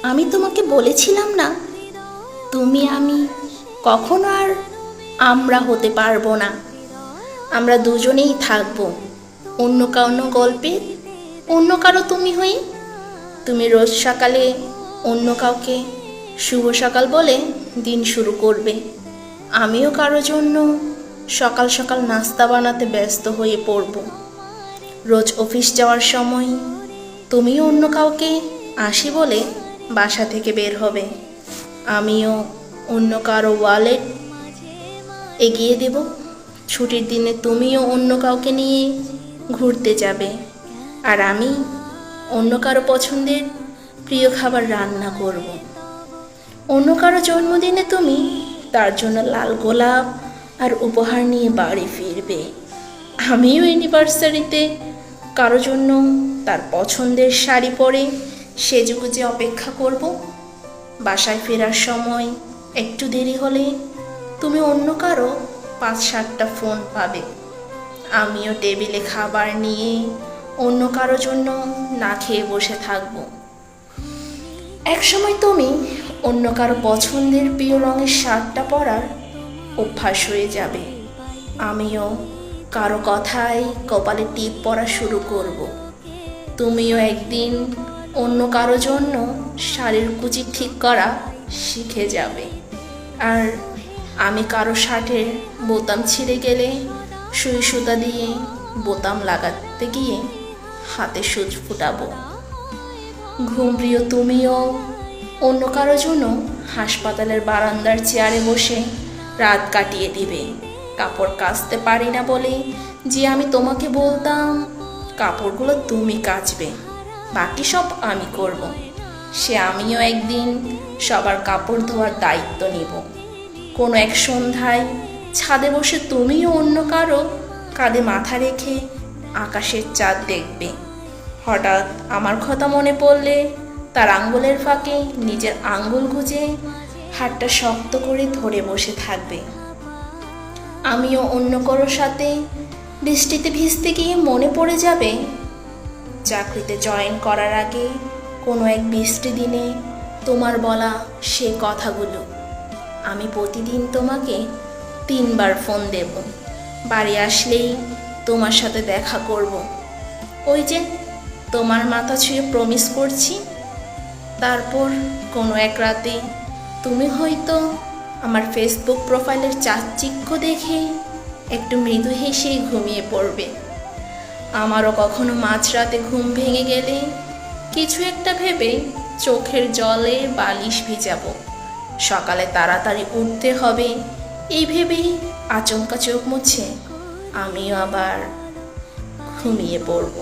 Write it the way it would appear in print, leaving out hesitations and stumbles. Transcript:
আমি তোমাকে বলেছিলাম না, তুমি আমি কখনো আর আমরা হতে পারবো না। আমরা দুজনেই থাকবো অন্য কারো গল্পে, অন্য কারো তুমি হয়ে। তুমি রোজ সকালে অন্য কাউকে শুভ সকাল বলে দিন শুরু করবে, আমিও কারো জন্য সকাল সকাল নাস্তা বানাতে ব্যস্ত হয়ে পড়ব। রোজ অফিস যাওয়ার সময় তুমিও অন্য কাউকে আসি বলে বাসা থেকে বের হবে, আমিও অন্য কারো ওয়ালেট এগিয়ে দেব। ছুটির দিনে তুমিও অন্য কাউকে নিয়ে ঘুরতে যাবে, আর আমি অন্য কারো পছন্দের প্রিয় খাবার রান্না করব। অন্য কারো জন্মদিনে তুমি তার জন্য লাল গোলাপ আর উপহার নিয়ে বাড়ি ফিরবে, আমিও অ্যানিভার্সারিতে কারো জন্য তার পছন্দের শাড়ি পরে সেজেগুজে অপেক্ষা করব। বাসায় ফেরার সময় একটু দেরি হলে তুমি অন্য কারো 5-7টা ফোন পাবে, আমিও টেবিলে খাবার নিয়ে অন্য কারো জন্য না খেয়ে বসে থাকব। একসময় তুমি অন্য কারো পছন্দের প্রিয় রঙের শার্টটা পরার অভ্যাস হয়ে যাবে, আমিও কারো কথায় কপালে টিপ পরা শুরু করব। তুমিও একদিন অন্য কারো জন্য শাড়ির কুচি ঠিক করা শিখে যাবে, আর আমি কারো শার্টের বোতাম ছিঁড়ে গেলে সুই সুতা দিয়ে বোতাম লাগাতে গিয়ে হাতে সূচ ফুটাবো। ঘুমপ্রিয় তুমিও অন্য কারো জন্য হাসপাতালের বারান্দার চেয়ারে বসে রাত কাটিয়ে দিবে। কাপড় কাচতে পারি না বলে যে আমি তোমাকে বলতাম কাপড়গুলো তুমি কাচবে, বাকি সব আমি করব, সে আমিও একদিন সবার কাপড় ধোয়ার দায়িত্ব নিব। কোনো এক সন্ধ্যায় ছাদে বসে তুমিও অন্য কারো কাঁধে মাথা রেখে আকাশের চাঁদ দেখবে। হঠাৎ আমার কথা মনে পড়লে তার আঙ্গুলের ফাঁকে নিজের আঙ্গুল গুজে হাতটা শক্ত করে ধরে বসে থাকবে। আমিও অন্য কারোর সাথে বৃষ্টিতে ভিজতে গিয়ে মনে পড়ে যাবে চাকরিতে জয়েন করার আগে কোনো এক বৃষ্টি দিনে তোমার বলা সে কথাগুলো। আমি প্রতিদিন তোমাকে 3বার ফোন দেব, বাড়ি আসলেই তোমার সাথে দেখা করব, ওই যে তোমার মাথা ছুঁয়ে প্রমিস করছি। তারপর কোনো এক রাতে তুমি হয়তো আমার ফেসবুক প্রোফাইলের চাকচিক্য দেখে একটু মৃদু হেসে ঘুমিয়ে পড়বে। আমারও কখনো মাঝরাতে ঘুম ভেঙে গেলে কিছু একটা ভেবে চোখের জলে বালিশ ভিজাবো, সকালে তাড়াতাড়ি উঠতে হবে এই ভেবেই আচমকা চোখ মুছে আমিও আবার ঘুমিয়ে পড়ব।